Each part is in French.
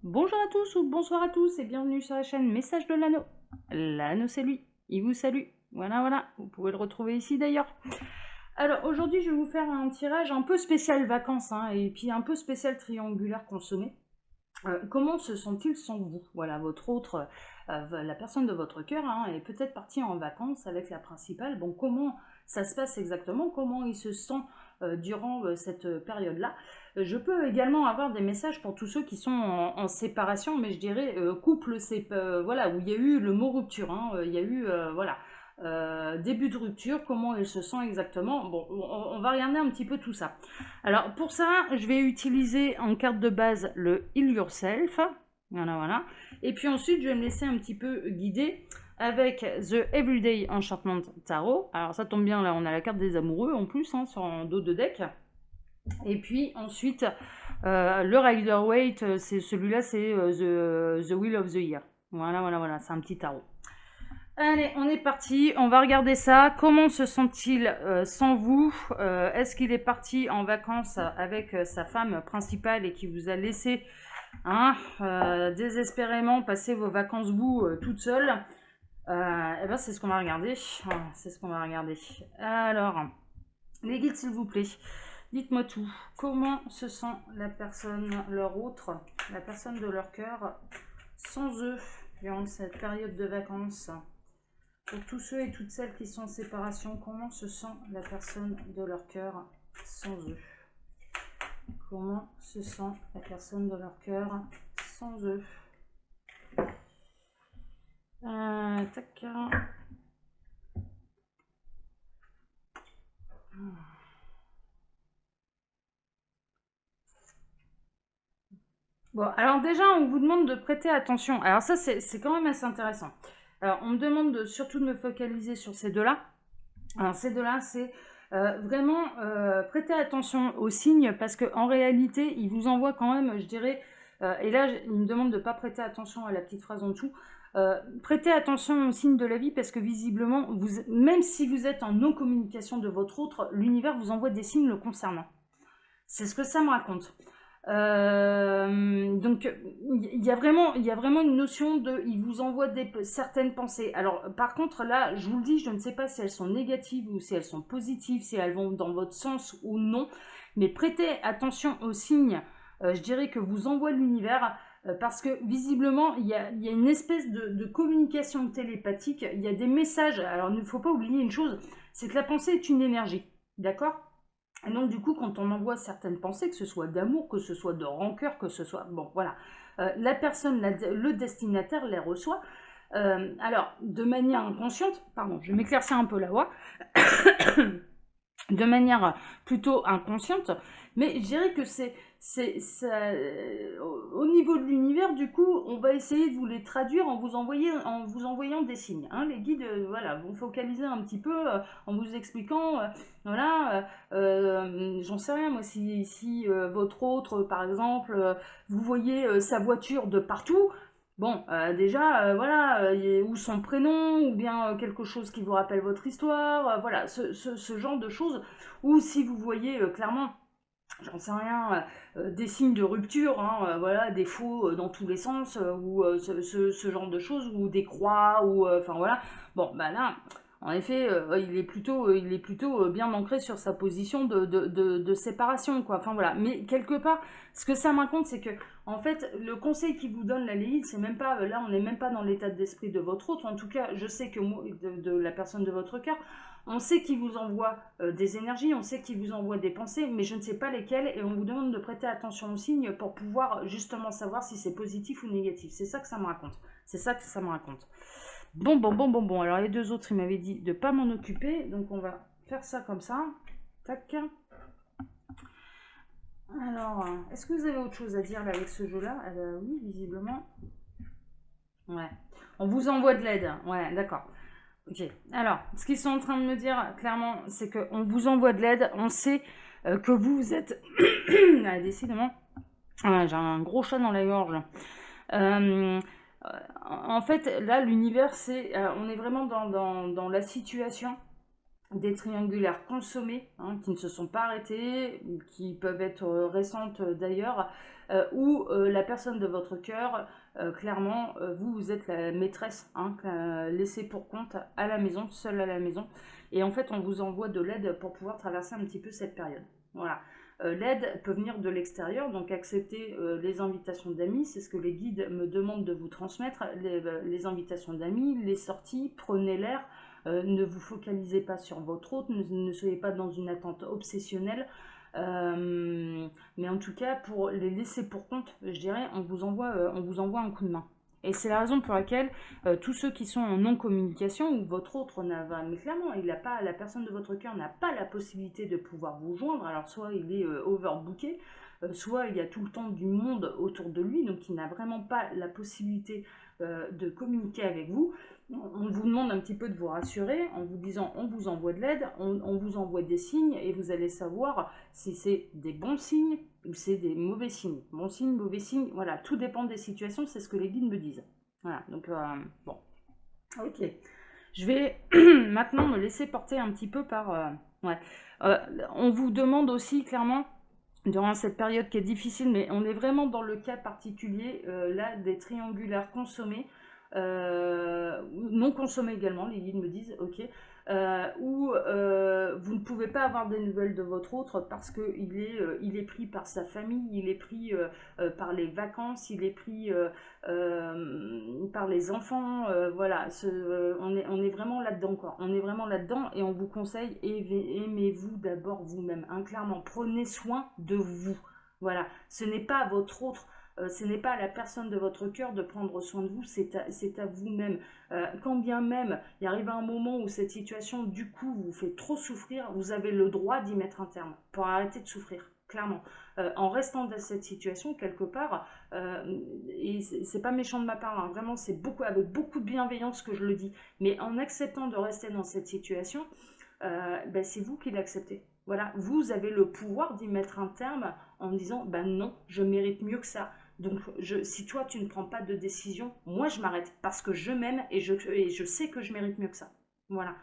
Bonjour à tous ou bonsoir à tous et bienvenue sur la chaîne Message de l'Anneau. L'Anneau c'est lui, il vous salue. Voilà, voilà, vous pouvez le retrouver ici d'ailleurs. Alors aujourd'hui je vais vous faire un tirage un peu spécial vacances et puis un peu spécial triangulaire consommé. Comment se sent-il sans vous? Voilà, votre autre, la personne de votre cœur est peut-être partie en vacances avec la principale. Bon, comment ça se passe exactement? Comment il se sent durant cette période-là? Je peux également avoir des messages pour tous ceux qui sont en séparation, mais je dirais couple, voilà, où il y a eu le mot rupture, il y a eu, voilà, début de rupture, comment il se sent exactement. Bon, on va regarder un petit peu tout ça. Alors pour ça, je vais utiliser en carte de base le Heal Yourself. Voilà, voilà. Et puis ensuite, je vais me laisser un petit peu guider avec The Everyday Enchantment Tarot. Alors ça tombe bien, là on a la carte des amoureux en plus, sur un dos de deck. Et puis ensuite, le Rider-Waite, c'est celui-là, c'est the Wheel of the Year. Voilà, voilà, voilà, c'est un petit tarot. Allez, on est parti, on va regarder ça. Comment se sent-il sans vous? Est-ce qu'il est parti en vacances avec sa femme principale et qui vous a laissé désespérément passer vos vacances vous toute seule? Eh ben, c'est ce qu'on va regarder. Voilà, c'est ce qu'on va regarder. Alors, les guides, s'il vous plaît, dites-moi tout. Comment se sent la personne, leur autre, la personne de leur cœur, sans eux, durant cette période de vacances? Pour tous ceux et toutes celles qui sont en séparation, comment se sent la personne de leur cœur sans eux? Comment se sent la personne de leur cœur sans eux? Tac. Bon, alors déjà, on vous demande de prêter attention. Alors ça, c'est quand même assez intéressant. Alors, on me demande surtout de me focaliser sur ces deux-là. Alors, ces deux-là, c'est vraiment prêter attention aux signes parce qu'en réalité, ils vous envoient quand même, je dirais, et là, il me demande de ne pas prêter attention à la petite phrase en dessous. Prêtez attention aux signes de la vie parce que visiblement, même si vous êtes en non-communication de votre autre, l'univers vous envoie des signes le concernant. C'est ce que ça me raconte. Donc il y a vraiment une notion de, il vous envoie certaines pensées. Alors par contre là, je vous le dis, je ne sais pas si elles sont négatives ou si elles sont positives, si elles vont dans votre sens ou non, mais prêtez attention aux signes, je dirais que vous envoie l'univers. Parce que visiblement, il y a une espèce de communication télépathique, il y a des messages. Alors, il ne faut pas oublier une chose, c'est que la pensée est une énergie, d'accord? Et donc, du coup, quand on envoie certaines pensées, que ce soit d'amour, que ce soit de rancœur, que ce soit... Bon, voilà. La personne, le destinataire les reçoit. Alors, de manière inconsciente, pardon, je vais m'éclaircir un peu la voix, de manière plutôt inconsciente, mais je dirais que au niveau de l'univers, du coup, on va essayer de vous les traduire en vous envoyant des signes. Les guides, voilà, vont focaliser un petit peu en vous expliquant, voilà, j'en sais rien, moi, si votre autre, par exemple, vous voyez sa voiture de partout. Bon, déjà, voilà, ou son prénom, ou bien quelque chose qui vous rappelle votre histoire, voilà, ce genre de choses, ou si vous voyez clairement, j'en sais rien, des signes de rupture, voilà, des faux dans tous les sens, ou ce genre de choses, ou des croix, ou enfin voilà. Bon, bah là, en effet, il est plutôt bien ancré sur sa position de séparation, quoi. Enfin voilà. Mais quelque part, ce que ça me raconte, c'est que, en fait, le conseil qu'il vous donne la Léide, c'est même pas, là, on n'est même pas dans l'état d'esprit de votre autre. En tout cas, je sais que moi, de la personne de votre cœur, on sait qu'il vous envoie des énergies, on sait qu'il vous envoie des pensées, mais je ne sais pas lesquelles, et on vous demande de prêter attention aux signes pour pouvoir justement savoir si c'est positif ou négatif. C'est ça que ça me raconte. C'est ça que ça me raconte. Bon. Alors les deux autres, ils m'avaient dit de ne pas m'en occuper, donc on va faire ça comme ça. Tac. Alors, est-ce que vous avez autre chose à dire là, avec ce jeu-là? Oui, visiblement. Ouais. On vous envoie de l'aide. Ouais, d'accord. Ok. Alors, ce qu'ils sont en train de me dire clairement, c'est qu'on vous envoie de l'aide. On sait que vous êtes. Ah, décidément. Ouais, j'ai un gros chat dans la gorge. Euh, en fait, là, l'univers, c'est. On est vraiment dans la situation. des triangulaires consommés, hein, qui ne se sont pas arrêtés, qui peuvent être récentes d'ailleurs, où la personne de votre cœur, clairement, vous êtes la maîtresse, hein, laissée pour compte à la maison, seule à la maison, et en fait on vous envoie de l'aide pour pouvoir traverser un petit peu cette période. Voilà. L'aide peut venir de l'extérieur, donc acceptez les invitations d'amis, c'est ce que les guides me demandent de vous transmettre, les invitations d'amis, les sorties, prenez l'air, ne vous focalisez pas sur votre hôte, ne soyez pas dans une attente obsessionnelle. Mais en tout cas, pour les laisser pour compte, je dirais, on vous envoie un coup de main. Et c'est la raison pour laquelle tous ceux qui sont en non-communication, ou votre autre n'a pas, mais clairement, la personne de votre cœur n'a pas la possibilité de pouvoir vous joindre, alors soit il est overbooké, soit il y a tout le temps du monde autour de lui, donc il n'a vraiment pas la possibilité de communiquer avec vous. On vous demande un petit peu de vous rassurer en vous disant on vous envoie de l'aide, on vous envoie des signes et vous allez savoir si c'est des bons signes ou c'est des mauvais signes. Bon signe, mauvais signe, voilà, tout dépend des situations, c'est ce que les guides me disent. Voilà, donc bon, ok. Je vais maintenant me laisser porter un petit peu par... ouais. On vous demande aussi clairement, durant cette période qui est difficile, mais on est vraiment dans le cas particulier, là, des triangulaires consommés, non consommés également, les guides me disent, ok, où vous ne pouvez pas avoir des nouvelles de votre autre parce qu'il est pris par sa famille, il est pris par les vacances, il est pris par les enfants, voilà, on est vraiment là-dedans, quoi. On est vraiment là-dedans et on vous conseille, aimez-vous d'abord vous-même, hein, clairement, prenez soin de vous. Voilà, ce n'est pas à votre autre, ce n'est pas à la personne de votre cœur de prendre soin de vous, c'est à vous-même. Quand bien même il arrive un moment où cette situation du coup vous fait trop souffrir, vous avez le droit d'y mettre un terme pour arrêter de souffrir, clairement. En restant dans cette situation quelque part, et c'est pas méchant de ma part, hein, vraiment c'est avec beaucoup de bienveillance que je le dis, mais en acceptant de rester dans cette situation, ben, c'est vous qui l'acceptez. Voilà, vous avez le pouvoir d'y mettre un terme en disant ben non, je mérite mieux que ça. Donc si toi tu ne prends pas de décision, moi je m'arrête parce que je m'aime et je sais que je mérite mieux que ça. Voilà.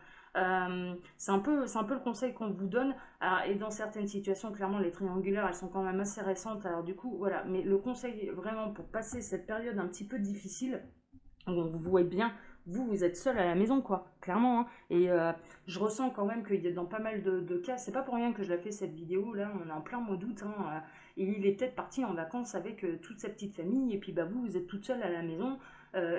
C'est un peu le conseil qu'on vous donne. Alors, et dans certaines situations, clairement, les triangulaires, elles sont quand même assez récentes. Alors du coup, voilà. Mais le conseil vraiment pour passer cette période un petit peu difficile, vous voyez bien, vous êtes seul à la maison, quoi, clairement. Hein. Et je ressens quand même qu'il y a dans pas mal de cas, c'est pas pour rien que je l'ai fait cette vidéo, là, on est en plein mois d'août, hein, et il est peut-être parti en vacances avec toute sa petite famille, et puis bah, vous êtes toute seule à la maison.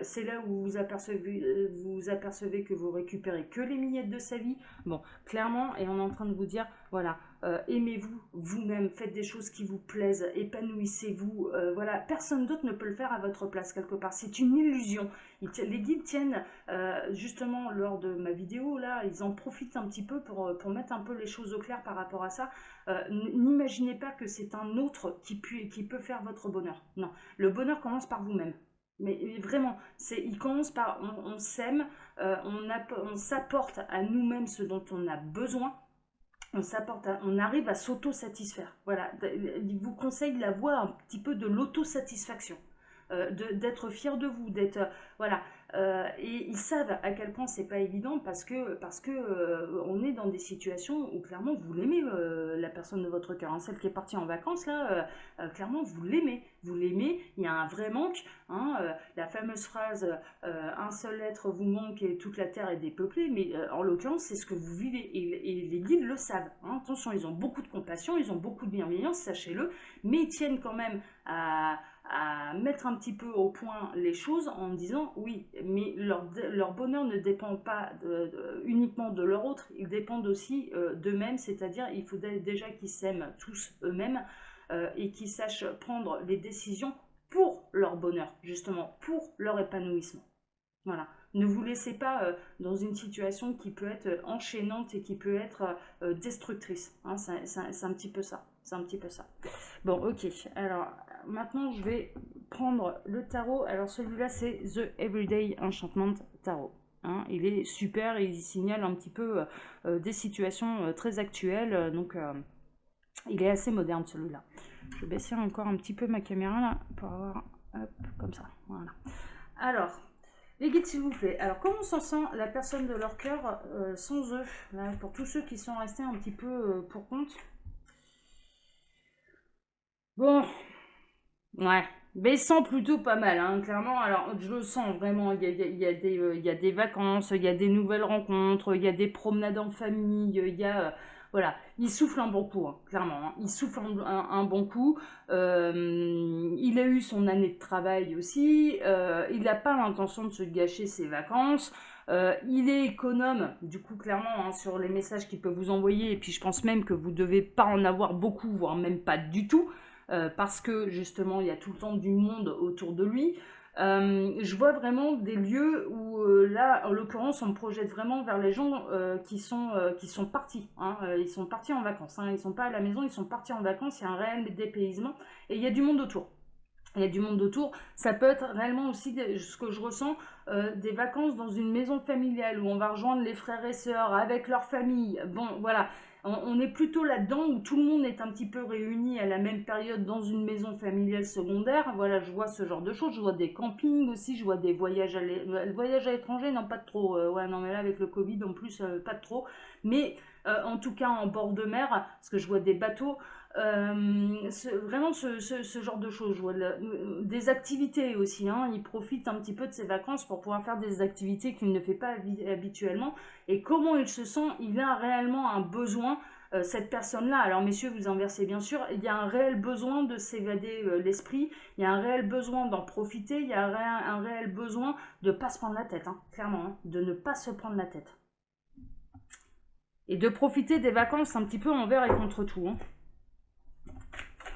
C'est là où vous apercevez que vous récupérez que les miettes de sa vie. Bon, clairement, et on est en train de vous dire, voilà, aimez-vous vous-même, faites des choses qui vous plaisent, épanouissez-vous. Voilà, personne d'autre ne peut le faire à votre place quelque part. C'est une illusion. Les guides tiennent, justement, lors de ma vidéo, là, ils en profitent un petit peu pour mettre un peu les choses au clair par rapport à ça. N'imaginez pas que c'est un autre qui peut faire votre bonheur. Non, le bonheur commence par vous-même. Mais vraiment, il commence par on s'aime, on s'apporte à nous-mêmes ce dont on a besoin, on arrive à s'auto-satisfaire. Voilà, il vous conseille la voie un petit peu de l'autosatisfaction. D'être fier de vous, voilà. Et ils savent à quel point c'est pas évident parce que on est dans des situations où clairement vous l'aimez, la personne de votre cœur, hein, celle qui est partie en vacances là, clairement vous l'aimez, il y a un vrai manque, hein, la fameuse phrase un seul être vous manque et toute la terre est dépeuplée, mais en l'occurrence c'est ce que vous vivez et les guides le savent, hein. Attention, ils ont beaucoup de compassion, ils ont beaucoup de bienveillance, sachez-le, mais ils tiennent quand même à mettre un petit peu au point les choses en disant oui, mais leur bonheur ne dépend pas uniquement de leur autre, ils dépendent aussi d'eux-mêmes, c'est-à-dire il faut déjà qu'ils s'aiment tous eux-mêmes et qu'ils sachent prendre les décisions pour leur bonheur, justement, pour leur épanouissement. Voilà. Ne vous laissez pas dans une situation qui peut être enchaînante et qui peut être destructrice. Hein, c'est un petit peu ça. C'est un petit peu ça. Bon, ok. Alors, maintenant, je vais prendre le tarot. Alors, celui-là, c'est The Everyday Enchantment Tarot. Hein, il est super et il signale un petit peu des situations très actuelles. Donc, il est assez moderne, celui-là. Je vais baisser encore un petit peu ma caméra, là, pour avoir... Hop, comme ça. Voilà. Alors... Les guides, s'il vous plaît. Alors, comment s'en sent la personne de leur cœur sans eux, là, pour tous ceux qui sont restés un petit peu pour compte? Bon, ouais. Baissant plutôt pas mal, hein, clairement. Alors, je le sens vraiment. Il y a des vacances, il y a des nouvelles rencontres, il y a des promenades en famille, il y a. Voilà, il souffle un bon coup, hein, clairement, hein. Il souffle un bon coup. Il a eu son année de travail aussi. Il n'a pas l'intention de se gâcher ses vacances. Il est économe, du coup, clairement, hein, sur les messages qu'il peut vous envoyer. Et puis, je pense même que vous ne devez pas en avoir beaucoup, voire même pas du tout. Parce que justement il y a tout le temps du monde autour de lui. Je vois vraiment des lieux où là, en l'occurrence, on me projette vraiment vers les gens qui sont partis, hein. Ils sont partis en vacances, hein. Ils sont pas à la maison, ils sont partis en vacances. Il y a un réel dépaysement et il y a du monde autour. Il y a du monde autour. Ça peut être réellement aussi ce que je ressens, des vacances dans une maison familiale où on va rejoindre les frères et sœurs avec leur famille. Bon, voilà. On est plutôt là-dedans où tout le monde est un petit peu réuni à la même période dans une maison familiale secondaire. Voilà, je vois ce genre de choses. Je vois des campings aussi, je vois des voyages voyages à l'étranger, non pas de trop. Ouais, non, mais là avec le Covid en plus, pas de trop. Mais en tout cas en bord de mer, parce que je vois des bateaux. Vraiment ce genre de choses. Je vois des activités aussi, hein. Il profite un petit peu de ses vacances pour pouvoir faire des activités qu'il ne fait pas habituellement. Et comment il se sent? Il a réellement un besoin, cette personne-là. Alors messieurs, vous inversez bien sûr. Il y a un réel besoin de s'évader l'esprit. Il y a un réel besoin d'en profiter. Il y a un réel besoin de ne pas se prendre la tête, hein, clairement, hein, de ne pas se prendre la tête. Et de profiter des vacances un petit peu envers et contre tout, hein.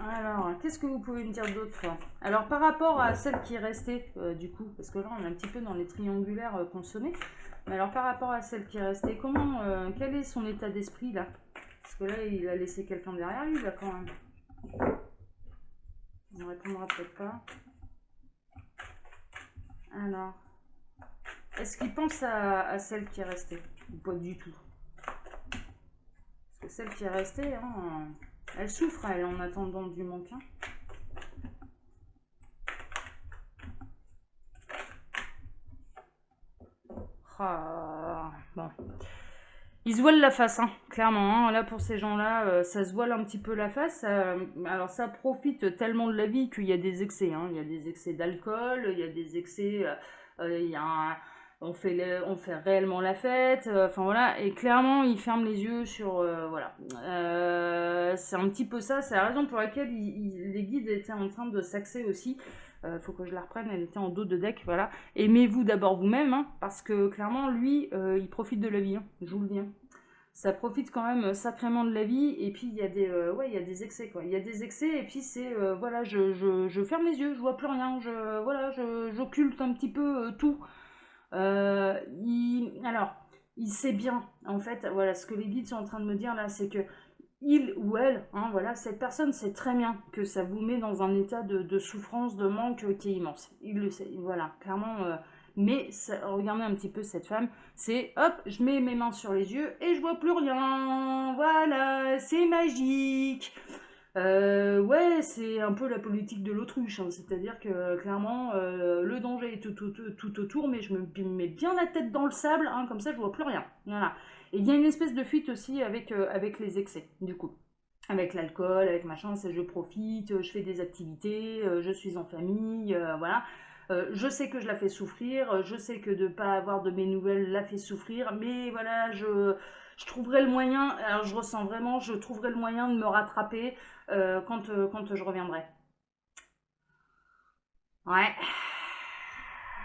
Alors, qu'est-ce que vous pouvez me dire d'autre? Alors, par rapport à celle qui est restée, du coup, parce que là, on est un petit peu dans les triangulaires consommés. Mais alors, par rapport à celle qui est restée, quel est son état d'esprit, là? Parce que là, il a laissé quelqu'un derrière lui, là, quand même. On ne répondra peut-être pas. Alors, est-ce qu'il pense à celle qui est restée? Ou pas du tout? Parce que celle qui est restée, hein, elle souffre, elle, en attendant du manquin. Bon. Ils se voilent la face, hein, clairement, hein. Là, pour ces gens-là, ça se voile un petit peu la face. Alors, ça profite tellement de la vie qu'il y a des excès, hein. Il y a des excès d'alcool, il y a des excès... il y a on fait réellement la fête, enfin voilà, et clairement, ils ferment les yeux sur... voilà. C'est un petit peu ça, c'est la raison pour laquelle les guides étaient en train de s'axer aussi. Faut que je la reprenne, elle était en dos de deck, voilà. Aimez-vous d'abord vous-même, hein, parce que clairement, lui, il profite de la vie, hein, je vous le dis, hein. Ça profite quand même sacrément de la vie, et puis il y a il y a des excès, quoi. Il y a des excès, et puis c'est, voilà, je ferme les yeux, je vois plus rien, voilà, j'occulte un petit peu tout. Alors, il sait bien, en fait, voilà, ce que les guides sont en train de me dire là, c'est que il ou elle, hein, voilà, cette personne sait très bien que ça vous met dans un état de souffrance, de manque qui est immense. Il le sait, voilà, clairement. Mais regardez un petit peu cette femme, c'est hop, je mets mes mains sur les yeux et je vois plus rien. Voilà, c'est magique. Ouais, c'est un peu la politique de l'autruche, hein. C'est-à-dire que clairement, le danger est tout autour, mais je me mets bien la tête dans le sable, hein, comme ça je vois plus rien. Voilà. Et il y a une espèce de fuite aussi avec les excès, du coup. Avec l'alcool, avec machin, c'est je profite, je fais des activités, je suis en famille, voilà. Je sais que je la fais souffrir, je sais que de ne pas avoir de mes nouvelles la fait souffrir, mais voilà, je trouverai le moyen, alors je ressens vraiment, je trouverai le moyen de me rattraper quand je reviendrai. Ouais.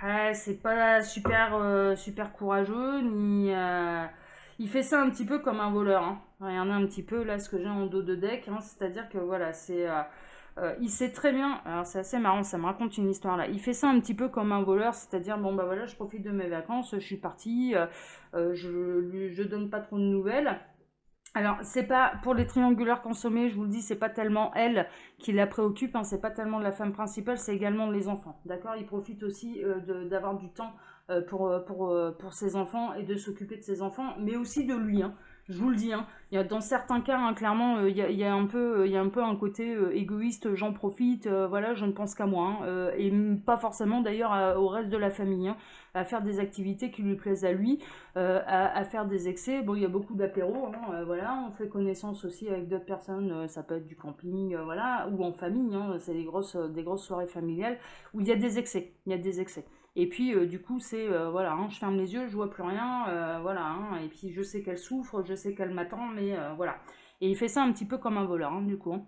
Ouais, c'est pas super courageux, ni... il fait ça un petit peu comme un voleur, hein. Regardez un petit peu là ce que j'ai en dos de deck, hein. C'est-à-dire que voilà, il sait très bien, alors c'est assez marrant, ça me raconte une histoire là. Il fait ça un petit peu comme un voleur, c'est-à-dire bon bah voilà, je profite de mes vacances, je suis partie, je donne pas trop de nouvelles. Alors, c'est pas pour les triangulaires consommés, je vous le dis, c'est pas tellement elle qui la préoccupe, hein, c'est pas tellement de la femme principale, c'est également les enfants. D'accord? Il profite aussi d'avoir du temps pour ses enfants et de s'occuper de ses enfants, mais aussi de lui, hein. Je vous le dis, hein, Dans certains cas, hein, clairement, il y a un peu, il y a un peu un côté égoïste, j'en profite, voilà, je ne pense qu'à moi, hein, et pas forcément d'ailleurs au reste de la famille, hein, à faire des activités qui lui plaisent à lui, à faire des excès. Bon, il y a beaucoup d'apéros, hein, voilà, on fait connaissance aussi avec d'autres personnes, ça peut être du camping, voilà, ou en famille, hein, c'est des grosses soirées familiales où il y a des excès, il y a des excès. Et puis, du coup, c'est, voilà, hein, je ferme les yeux, je vois plus rien, voilà, hein, et puis je sais qu'elle souffre, je sais qu'elle m'attend, mais voilà. Et il fait ça un petit peu comme un voleur, hein, du coup, hein.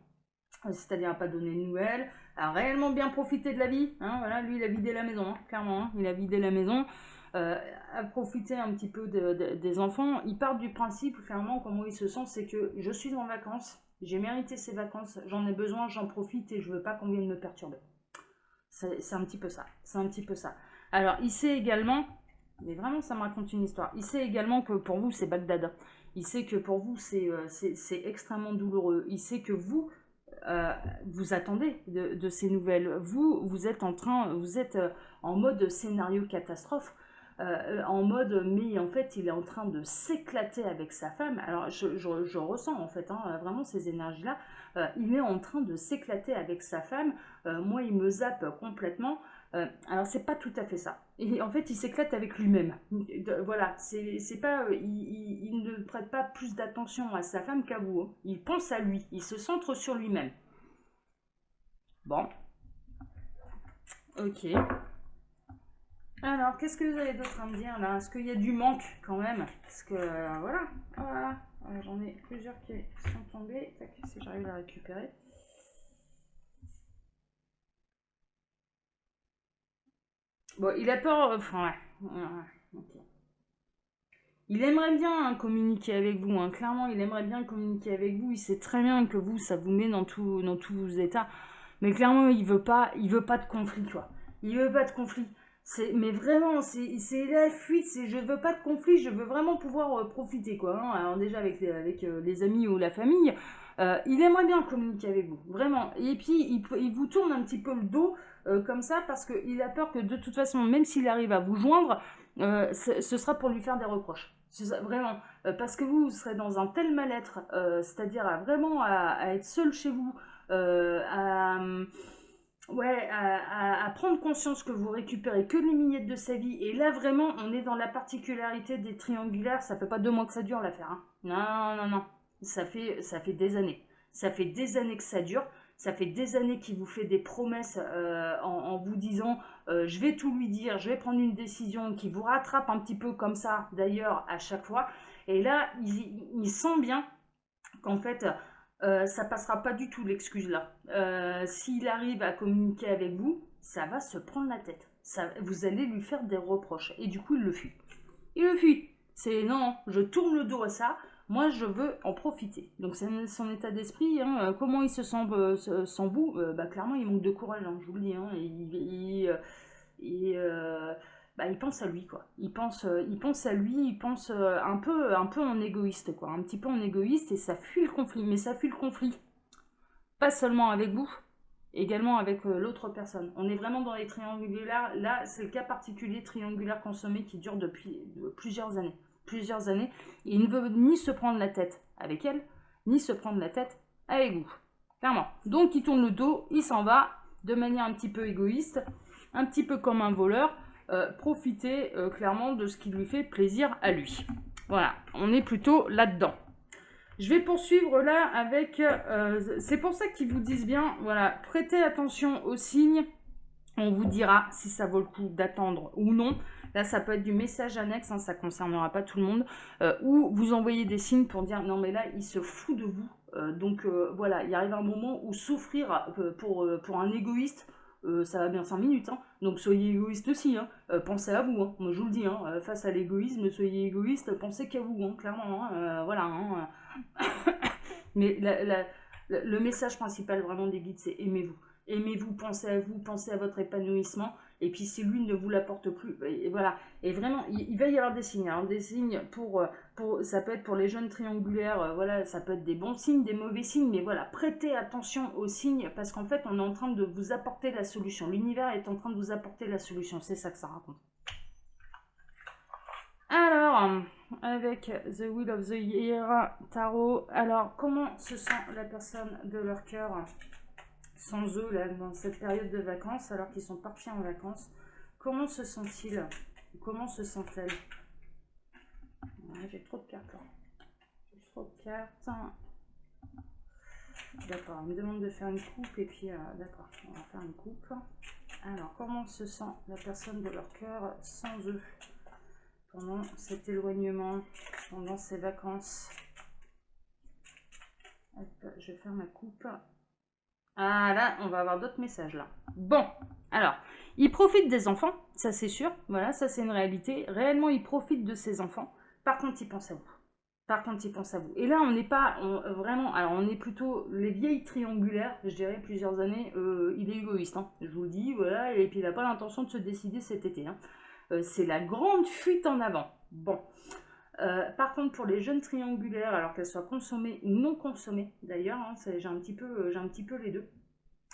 C'est-à-dire à pas donner de nouvelles, à réellement bien profiter de la vie, hein, voilà, lui, il a vidé la maison, hein, clairement, hein, il a vidé la maison, euh, à profiter un petit peu des enfants. Il part du principe, clairement, comment il se sent, c'est que je suis en vacances, j'ai mérité ces vacances, j'en ai besoin, j'en profite, et je veux pas qu'on vienne me perturber. C'est un petit peu ça. C'est un petit peu ça. Alors, il sait également, mais vraiment, ça me raconte une histoire. Il sait également que pour vous, c'est Bagdad. Il sait que pour vous, c'est extrêmement douloureux. Il sait que vous, euh, vous attendez de ces nouvelles. Vous êtes vous êtes en mode scénario catastrophe. En mode, mais en fait, il est en train de s'éclater avec sa femme. Alors, je ressens en fait, hein, vraiment ces énergies-là. Il est en train de s'éclater avec sa femme. Moi, il me zappe complètement. Alors, c'est pas tout à fait ça. Et en fait, il s'éclate avec lui-même. Voilà, c'est pas, il ne prête pas plus d'attention à sa femme qu'à vous, hein. Il pense à lui, il se centre sur lui-même. Bon, ok. Alors, qu'est-ce que vous avez d'autre à me dire là? Est-ce qu'il y a du manque quand même? Parce que voilà, voilà. J'en ai plusieurs qui sont tombés. Tac, si j'arrive à récupérer. Bon, il a peur. Enfin, ouais. Ouais, ok. Il aimerait bien hein, communiquer avec vous, hein. Clairement, il aimerait bien communiquer avec vous. Il sait très bien que vous, ça vous met dans tous vos états. Mais clairement, il veut pas de conflit, quoi. Il veut pas de conflit. Mais vraiment, c'est la fuite. C'est je veux pas de conflit. Je veux vraiment pouvoir profiter, quoi, hein. Alors déjà avec les amis ou la famille, il aimerait bien communiquer avec vous, vraiment. Et puis il vous tourne un petit peu le dos comme ça parce qu'il a peur que de toute façon, même s'il arrive à vous joindre, ce sera pour lui faire des reproches. Vraiment, parce que vous serez dans un tel mal-être, c'est-à-dire vraiment à être seul chez vous, ouais, à prendre conscience que vous récupérez que les miettes de sa vie. Et là, vraiment, on est dans la particularité des triangulaires. Ça fait pas 2 mois que ça dure l'affaire, hein. Non, non, non. Ça fait des années. Ça fait des années que ça dure. Ça fait des années qu'il vous fait des promesses en vous disant je vais tout lui dire, je vais prendre une décision qui vous rattrape un petit peu comme ça, d'ailleurs, à chaque fois. Et là, il sent bien qu'en fait, ça passera pas du tout l'excuse là. S'il arrive à communiquer avec vous, ça va se prendre la tête. Vous allez lui faire des reproches. Et du coup, il le fuit. Il le fuit. C'est non, je tourne le dos à ça. Moi, je veux en profiter. Donc, c'est son état d'esprit. Hein. Comment il se sent sans vous bah, clairement, il manque de courage, hein, je vous le dis. Hein. Et, bah, il pense à lui, quoi. Il pense à lui, il pense un peu en égoïste, quoi. Un petit peu en égoïste et ça fuit le conflit. Mais ça fuit le conflit, pas seulement avec vous, également avec l'autre personne. On est vraiment dans les triangulaires. Là, c'est le cas particulier triangulaire consommé qui dure depuis plusieurs années. Plusieurs années. Et il ne veut ni se prendre la tête avec elle, ni se prendre la tête avec vous. Clairement. Donc, il tourne le dos, il s'en va de manière un petit peu égoïste, un petit peu comme un voleur, profiter clairement de ce qui lui fait plaisir à lui. Voilà, on est plutôt là-dedans. Je vais poursuivre là avec... c'est pour ça qu'ils vous disent bien, voilà, prêtez attention aux signes. On vous dira si ça vaut le coup d'attendre ou non. Là, ça peut être du message annexe, hein, ça ne concernera pas tout le monde. Ou vous envoyez des signes pour dire, non mais là, il se fout de vous. Donc voilà, il arrive un moment où souffrir pour un égoïste, ça va bien 5 minutes. Hein. Donc soyez égoïste aussi. Hein. Pensez à vous. Hein. Moi, je vous le dis. Hein. Face à l'égoïsme, soyez égoïste. Pensez qu'à vous. Hein, clairement. Hein. Voilà. Hein. Mais le message principal vraiment des guides, c'est aimez-vous. Aimez-vous, pensez à vous, pensez à votre épanouissement. Et puis si lui ne vous l'apporte plus, et voilà. Et vraiment, il va y avoir des signes. Alors, des signes ça peut être pour les jeunes triangulaires, voilà, ça peut être des bons signes, des mauvais signes, mais voilà, prêtez attention aux signes parce qu'en fait, on est en train de vous apporter la solution. L'univers est en train de vous apporter la solution. C'est ça que ça raconte. Alors, avec The Wheel of the Year Tarot, alors comment se sent la personne de leur cœur sans eux, là, dans cette période de vacances, alors qu'ils sont partis en vacances? Comment se sent-il? Comment se sent-elle? J'ai trop de cartes là. J'ai trop de cartes. D'accord, il me demande de faire une coupe et puis d'accord, on va faire une coupe. Alors, comment se sent la personne de leur cœur sans eux pendant cet éloignement, pendant ces vacances? Hop, je vais faire ma coupe. Ah là, on va avoir d'autres messages là. Bon, alors, il profite des enfants, ça c'est sûr. Voilà, ça c'est une réalité. Réellement, il profite de ses enfants. Par contre, il pense à vous. Par contre, il pense à vous. Et là, on n'est pas vraiment. Alors, on est plutôt les vieilles triangulaires, je dirais, plusieurs années. Il est égoïste, hein, je vous le dis, voilà. Et puis, il n'a pas l'intention de se décider cet été. Hein. C'est la grande fuite en avant. Bon. Par contre, pour les jeunes triangulaires, alors qu'elles soient consommées ou non consommées, d'ailleurs, hein, j'ai un petit peu les deux,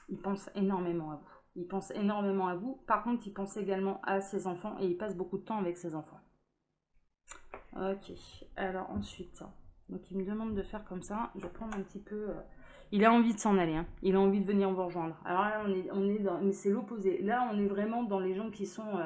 ils pensent énormément à vous. Ils pensent énormément à vous. Par contre, ils pensent également à ses enfants et ils passent beaucoup de temps avec ses enfants. Ok, alors ensuite, donc il me demande de faire comme ça, je vais prendre un petit peu... Il a envie de s'en aller, hein. Il a envie de venir vous rejoindre. Alors là, on est dans... Mais c'est l'opposé. Là, on est vraiment dans les gens qui sont,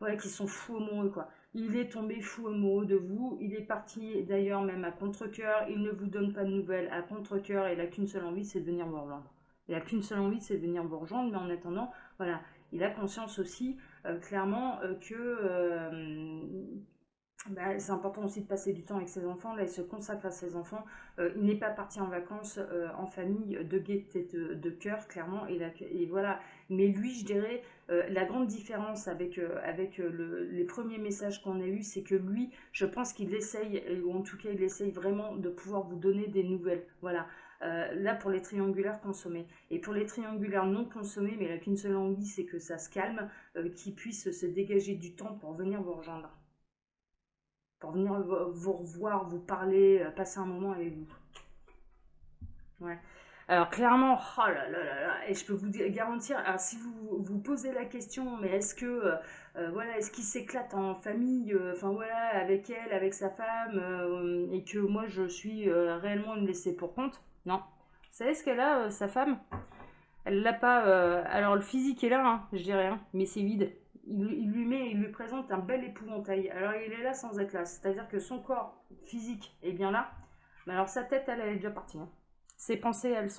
ouais, qui sont fous amoureux, quoi. Il est tombé fou amoureux de vous. Il est parti d'ailleurs même à contre-cœur. Il ne vous donne pas de nouvelles à contre-cœur. Et il n'a qu'une seule envie, c'est de venir vous rejoindre. Il n'a qu'une seule envie, c'est de venir vous rejoindre. Mais en attendant, voilà, il a conscience aussi, clairement, bah, c'est important aussi de passer du temps avec ses enfants. Là, il se consacre à ses enfants. Il n'est pas parti en vacances en famille de gaieté de cœur, clairement. Et voilà. Mais lui, je dirais, la grande différence avec les premiers messages qu'on a eus, c'est que lui, je pense qu'il essaye, ou en tout cas, il essaye vraiment de pouvoir vous donner des nouvelles. Voilà. Là, pour les triangulaires consommés. Et pour les triangulaires non consommés, mais il n'a qu'une seule envie, c'est que ça se calme, qu'il puisse se dégager du temps pour venir vous rejoindre, pour venir vous revoir, vous parler, passer un moment avec vous. Ouais. Alors clairement, oh là là là là, et je peux vous garantir, alors si vous vous posez la question, mais est-ce que voilà, est-ce qu'il s'éclate en famille, enfin voilà, avec elle, avec sa femme, et que moi je suis réellement une laissée pour compte? Non. Vous savez ce qu'elle a, sa femme? Elle l'a pas. Alors le physique est là, hein, je dirais, hein, mais c'est vide. Il lui présente un bel épouvantail. Alors il est là sans être là. C'est-à-dire que son corps physique est bien là, mais alors sa tête, elle est déjà partie. Hein. Ses pensées, elles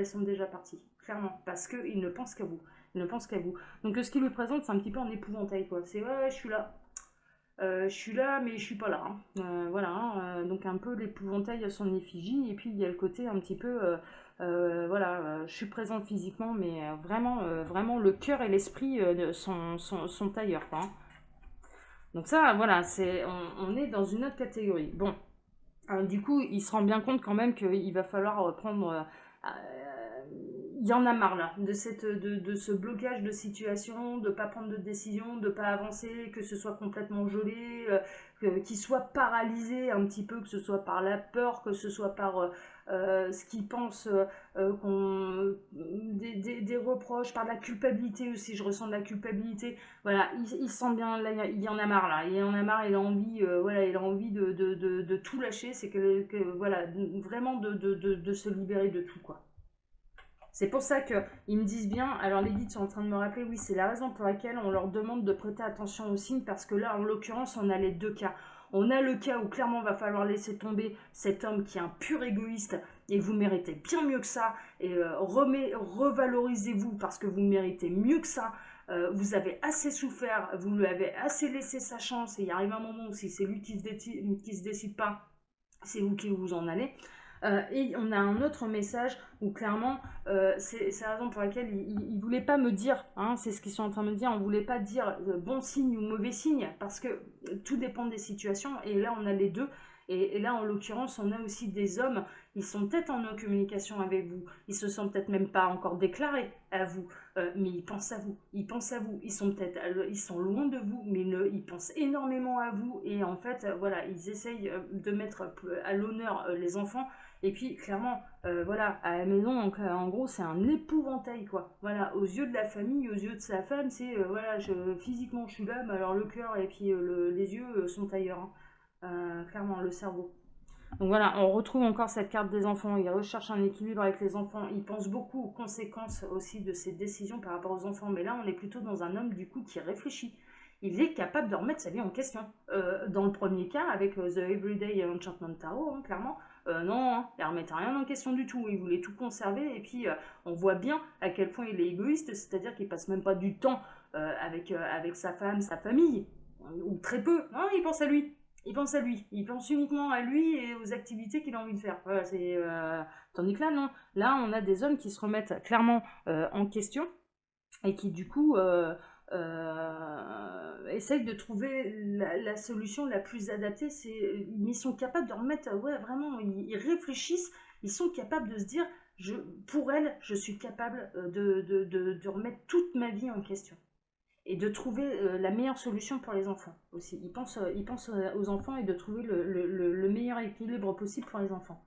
sont déjà parties, clairement, parce qu'il ne pense qu'à vous. Il ne pense qu'à vous. Donc ce qu'il lui présente, c'est un petit peu un épouvantail, quoi. C'est ouais, je suis là. Je suis là, mais je suis pas là. Hein. Voilà, hein, donc un peu l'épouvantail à son effigie, et puis il y a le côté un petit peu, voilà, je suis présente physiquement, mais vraiment le cœur et l'esprit sont ailleurs, quoi. Hein. Donc ça, voilà, on est dans une autre catégorie. Bon, du coup, il se rend bien compte quand même qu'il va falloir prendre... il y en a marre là, de ce blocage de situation, de ne pas prendre de décision, de ne pas avancer, que ce soit complètement gelé, qu'il soit paralysé un petit peu, que ce soit par la peur, que ce soit par ce qu'il pense, des reproches, par la culpabilité aussi, je ressens de la culpabilité. Voilà, il sent bien, là, il y en a marre là, il en a marre, il a envie, voilà, il a envie de tout lâcher, c'est voilà, vraiment de se libérer de tout, quoi. C'est pour ça qu'ils me disent bien, alors les guides sont en train de me rappeler, oui, c'est la raison pour laquelle on leur demande de prêter attention aux signes, parce que là, en l'occurrence, on a les deux cas. On a le cas où clairement, il va falloir laisser tomber cet homme qui est un pur égoïste, et vous méritez bien mieux que ça, et revalorisez-vous parce que vous méritez mieux que ça. Vous avez assez souffert, vous lui avez assez laissé sa chance, et il arrive un moment où si c'est lui qui se décide pas, c'est vous qui vous en allez. Et on a un autre message où clairement, c'est la raison pour laquelle ils ne voulaient pas me dire, hein, c'est ce qu'ils sont en train de me dire, on ne voulait pas dire bon signe ou mauvais signe, parce que tout dépend des situations, et là on a les deux. Et là, en l'occurrence, on a aussi des hommes, ils sont peut-être en communication avec vous, ils se sont peut-être même pas encore déclarés à vous, mais ils pensent à vous, ils sont peut-être, ils sont loin de vous, mais ils pensent énormément à vous, et en fait, voilà, ils essayent de mettre à l'honneur les enfants, Et puis, clairement, voilà, à la maison, donc, en gros, c'est un épouvantail, quoi. Voilà, aux yeux de la famille, aux yeux de sa femme, c'est, voilà, physiquement, je suis là, mais alors le cœur et puis les yeux sont ailleurs, hein. Clairement, le cerveau. Donc voilà, on retrouve encore cette carte des enfants. Il recherche un équilibre avec les enfants. Il pense beaucoup aux conséquences aussi de ses décisions par rapport aux enfants. Mais là, on est plutôt dans un homme, du coup, qui réfléchit. Il est capable de remettre sa vie en question. Dans le premier cas, avec The Everyday Enchantment Tarot, hein, clairement, non, hein, il ne remettait rien en question du tout. Il voulait tout conserver. Et puis, on voit bien à quel point il est égoïste. C'est-à-dire qu'il passe même pas du temps avec sa femme, sa famille, ou très peu. Non, il pense à lui. Il pense à lui. Il pense uniquement à lui et aux activités qu'il a envie de faire. Voilà, tandis que là, non. Là, on a des hommes qui se remettent clairement en question et qui, du coup, essayent de trouver la solution la plus adaptée. Ils sont capables de remettre, ouais, vraiment, ils réfléchissent. Ils sont capables de se dire, pour elle, je suis capable de remettre toute ma vie en question et de trouver la meilleure solution pour les enfants aussi. Ils pensent aux enfants et de trouver le meilleur équilibre possible pour les enfants.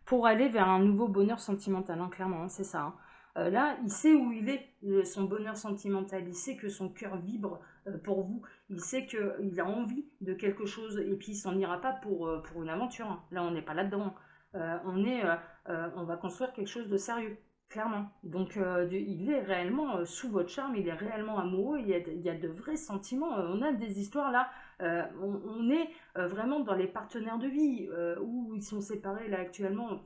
Pour aller vers un nouveau bonheur sentimental, hein, clairement, hein, c'est ça. Hein. Là, il sait où il est, son bonheur sentimental. Il sait que son cœur vibre pour vous. Il sait qu'il a envie de quelque chose et puis il s'en ira pas pour une aventure. Hein. Là, on n'est pas là-dedans. On va construire quelque chose de sérieux. Clairement. Donc, il est réellement sous votre charme, il est réellement amoureux, il y a de vrais sentiments. On a des histoires là, on est vraiment dans les partenaires de vie, où ils sont séparés là actuellement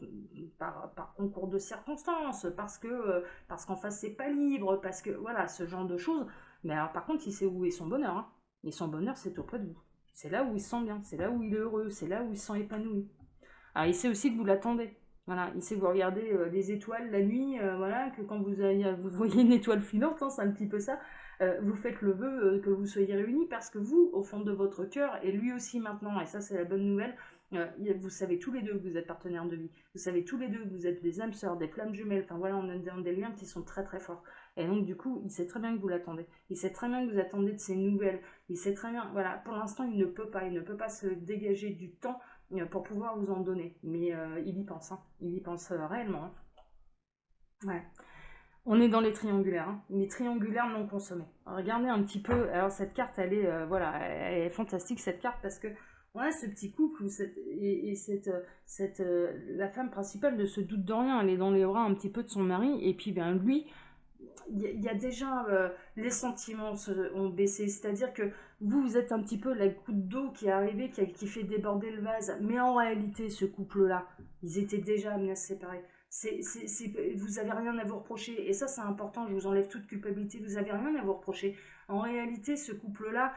par concours de circonstances, parce qu'en face c'est pas libre, parce que voilà, ce genre de choses. Mais alors, par contre, il sait où est son bonheur. Hein. Et son bonheur, c'est auprès de vous. C'est là où il se sent bien, c'est là où il est heureux, c'est là où il se sent épanoui. Alors, il sait aussi que vous l'attendez. Voilà, il sait que vous regardez les étoiles la nuit, voilà, que quand vous voyez une étoile filante, hein, c'est un petit peu ça, vous faites le vœu que vous soyez réunis parce que vous, au fond de votre cœur, et lui aussi maintenant, et ça c'est la bonne nouvelle, vous savez tous les deux que vous êtes partenaires de vie, vous savez tous les deux que vous êtes des âmes sœurs, des flammes jumelles, enfin voilà, on a des liens qui sont très très forts. Et donc du coup, il sait très bien que vous l'attendez, il sait très bien que vous attendez de ces nouvelles, il sait très bien, voilà, pour l'instant il ne peut pas se dégager du temps pour pouvoir vous en donner. Mais il y pense, hein. Il y pense réellement. Hein. Ouais. On est dans les triangulaires, hein. Les triangulaires non consommés. Regardez un petit peu. Alors cette carte, elle est, voilà, elle est fantastique cette carte parce que on a ce petit couple où la femme principale ne se doute de rien. Elle est dans les bras un petit peu de son mari et puis ben lui, il y a déjà les sentiments ont baissé, c'est-à-dire que vous êtes un petit peu la goutte d'eau qui est arrivée, qui fait déborder le vase, mais en réalité, ce couple-là, ils étaient déjà amenés à se séparer. Vous n'avez rien à vous reprocher, et ça c'est important, je vous enlève toute culpabilité, vous n'avez rien à vous reprocher. En réalité, ce couple-là,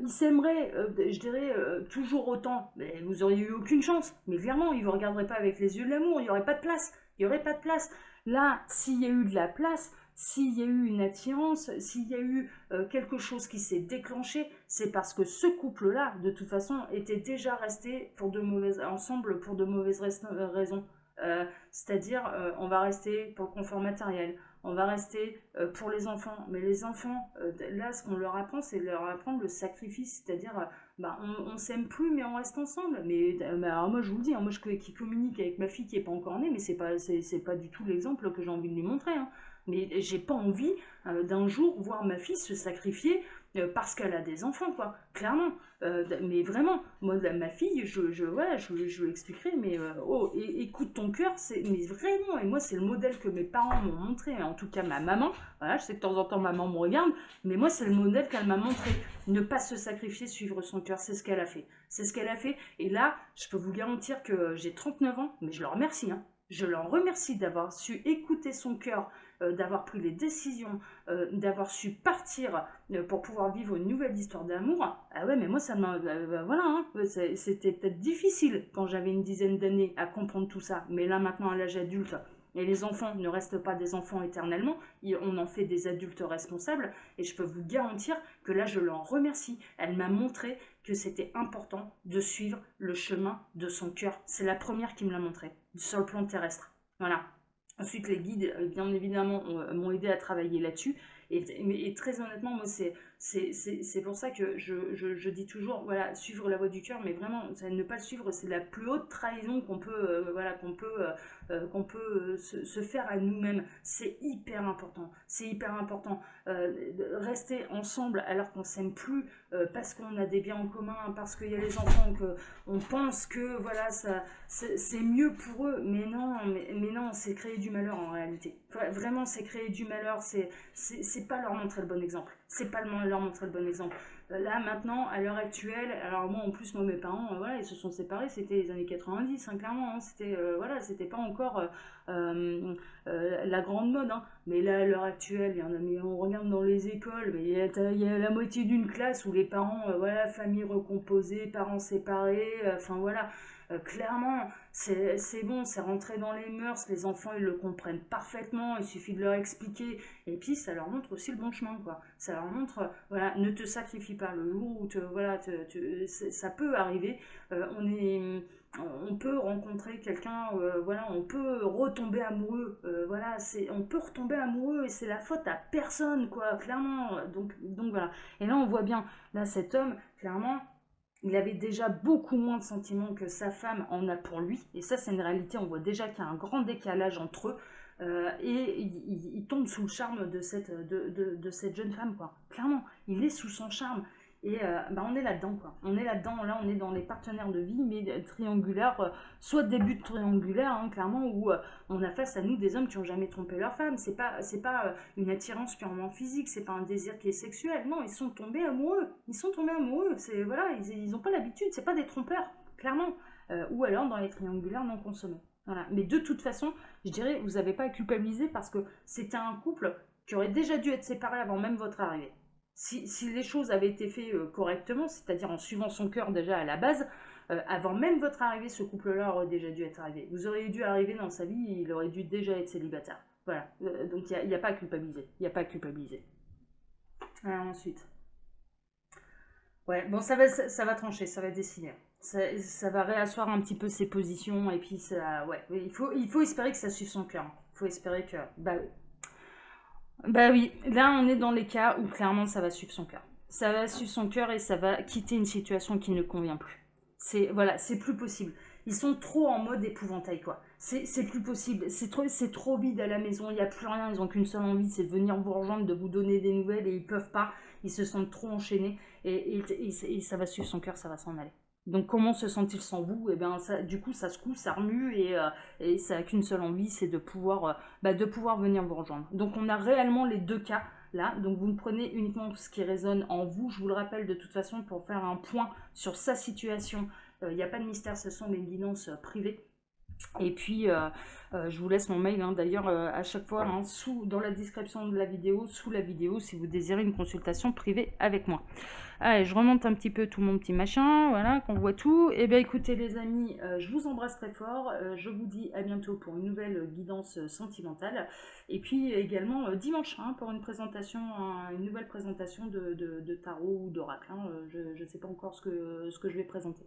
il s'aimerait, je dirais, toujours autant, mais vous auriez eu aucune chance, mais clairement, il ne vous regarderait pas avec les yeux de l'amour, il n'y aurait pas de place, il n'y aurait pas de place. Là, s'il y a eu de la place, s'il y a eu une attirance, s'il y a eu quelque chose qui s'est déclenché, c'est parce que ce couple-là, de toute façon, était déjà resté ensemble pour de mauvaises raisons. C'est-à-dire, on va rester pour le confort matériel, on va rester pour les enfants. Mais les enfants, là, ce qu'on leur apprend, c'est leur apprendre le sacrifice, c'est-à-dire, on s'aime plus, mais on reste ensemble. Mais alors moi, je vous le dis, hein, moi, qui communique avec ma fille qui n'est pas encore née, mais c'est pas du tout l'exemple que j'ai envie de lui montrer. Hein. Mais j'ai pas envie d'un jour voir ma fille se sacrifier parce qu'elle a des enfants, quoi. Clairement. Mais vraiment, moi, ma fille, je lui expliquerai, mais écoute ton cœur, mais vraiment, et moi, c'est le modèle que mes parents m'ont montré, en tout cas ma maman. Voilà, je sais que de temps en temps, maman me regarde, mais moi, c'est le modèle qu'elle m'a montré. Ne pas se sacrifier, suivre son cœur, c'est ce qu'elle a fait. C'est ce qu'elle a fait. Et là, je peux vous garantir que j'ai 39 ans, mais je leur remercie, hein. Je leur remercie d'avoir su écouter son cœur, d'avoir pris les décisions, d'avoir su partir pour pouvoir vivre une nouvelle histoire d'amour. Ah ouais, mais moi, ça m'a... voilà, hein, c'était peut-être difficile quand j'avais une dizaine d'années à comprendre tout ça. Mais là, maintenant, à l'âge adulte, et les enfants ne restent pas des enfants éternellement, on en fait des adultes responsables. Et je peux vous garantir que là, je l'en remercie. Elle m'a montré que c'était important de suivre le chemin de son cœur. C'est la première qui me l'a montré, sur le plan terrestre. Voilà. Ensuite, les guides, bien évidemment, m'ont aidé à travailler là-dessus. Et très honnêtement, moi, c'est pour ça que je dis toujours, voilà, suivre la voie du cœur, mais vraiment, ne pas le suivre, c'est la plus haute trahison voilà, qu'on peut se faire à nous-mêmes. C'est hyper important. C'est hyper important. Rester ensemble alors qu'on s'aime plus, parce qu'on a des biens en commun, parce qu'il y a les enfants, que on pense que voilà, c'est mieux pour eux. Mais non, c'est créer du malheur en réalité. Vraiment, c'est créer du malheur. C'est pas leur montrer le bon exemple. C'est pas leur montrer le bon exemple. Là, maintenant, à l'heure actuelle, alors moi, en plus, mes parents, voilà, ils se sont séparés, c'était les années 90, hein, clairement, hein, voilà, c'était pas encore la grande mode, hein. Mais là, à l'heure actuelle, mais on regarde dans les écoles, mais il y a la moitié d'une classe où les parents, voilà, famille recomposée, parents séparés, enfin voilà. Clairement, c'est bon, c'est rentré dans les mœurs, les enfants ils le comprennent parfaitement, il suffit de leur expliquer, et puis ça leur montre aussi le bon chemin, quoi. Ça leur montre, voilà, ne te sacrifie pas le jour où voilà, ça peut arriver, on peut rencontrer quelqu'un, voilà, on peut retomber amoureux, voilà, on peut retomber amoureux et c'est la faute à personne, quoi, clairement. Donc voilà. Et là, on voit bien, là, cet homme, clairement, il avait déjà beaucoup moins de sentiments que sa femme en a pour lui. Et ça, c'est une réalité. On voit déjà qu'il y a un grand décalage entre eux. Et il tombe sous le charme de cette jeune femme, quoi. Clairement, il est sous son charme. Et on est là-dedans, quoi. On est là-dedans, là, on est dans les partenaires de vie, mais triangulaires, soit début de triangulaire, hein, clairement, où on a face à nous des hommes qui n'ont jamais trompé leur femme. C'est pas une attirance purement physique, c'est pas un désir qui est sexuel. Non, ils sont tombés amoureux. Ils sont tombés amoureux. Voilà, ils n'ont pas l'habitude, c'est pas des trompeurs, clairement. Ou alors dans les triangulaires non consommés. Voilà. Mais de toute façon, je dirais, vous n'avez pas à culpabiliser parce que c'était un couple qui aurait déjà dû être séparé avant même votre arrivée. Si les choses avaient été faites correctement, c'est-à-dire en suivant son cœur déjà à la base, avant même votre arrivée, ce couple-là aurait déjà dû être arrivé. Vous auriez dû arriver dans sa vie, il aurait dû déjà être célibataire. Voilà. Donc il n'y a pas à culpabiliser. Il n'y a pas à culpabiliser. Alors, ensuite. Ouais, bon, ça va trancher, ça va dessiner. Ça va réasseoir un petit peu ses positions et puis ça, ouais, il faut espérer que ça suive son cœur. Il faut espérer que, bah oui, là on est dans les cas où clairement ça va suivre son cœur. Ça va suivre son cœur et ça va quitter une situation qui ne convient plus. Voilà, c'est plus possible. Ils sont trop en mode épouvantail, quoi. C'est plus possible. C'est trop vide à la maison. Il n'y a plus rien. Ils ont qu'une seule envie, c'est de venir vous rejoindre, de vous donner des nouvelles et ils peuvent pas. Ils se sentent trop enchaînés et ça va suivre son cœur, ça va s'en aller. Donc comment se sent-il sans vous? Et bien du coup ça secoue, ça remue et ça n'a qu'une seule envie, c'est de pouvoir venir vous rejoindre. Donc on a réellement les deux cas là. Donc vous me prenez uniquement ce qui résonne en vous. Je vous le rappelle de toute façon pour faire un point sur sa situation. Il n'y a pas de mystère, ce sont des guidances privées. Et puis, je vous laisse mon mail, hein, d'ailleurs, à chaque fois, hein, dans la description de la vidéo, sous la vidéo, si vous désirez une consultation privée avec moi. Allez, je remonte un petit peu tout mon petit machin, voilà, qu'on voit tout. Et bien, écoutez, les amis, je vous embrasse très fort. Je vous dis à bientôt pour une nouvelle guidance sentimentale. Et puis, également, dimanche, hein, pour une présentation, une nouvelle présentation de tarot ou d'oracle. Hein. Je ne sais pas encore ce que je vais présenter.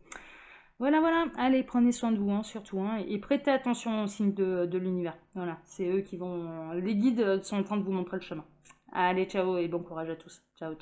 Voilà. Allez, prenez soin de vous, hein, surtout. Hein, et prêtez attention aux signes de l'univers. Voilà, c'est eux qui vont... Les guides sont en train de vous montrer le chemin. Allez, ciao et bon courage à tous. Ciao.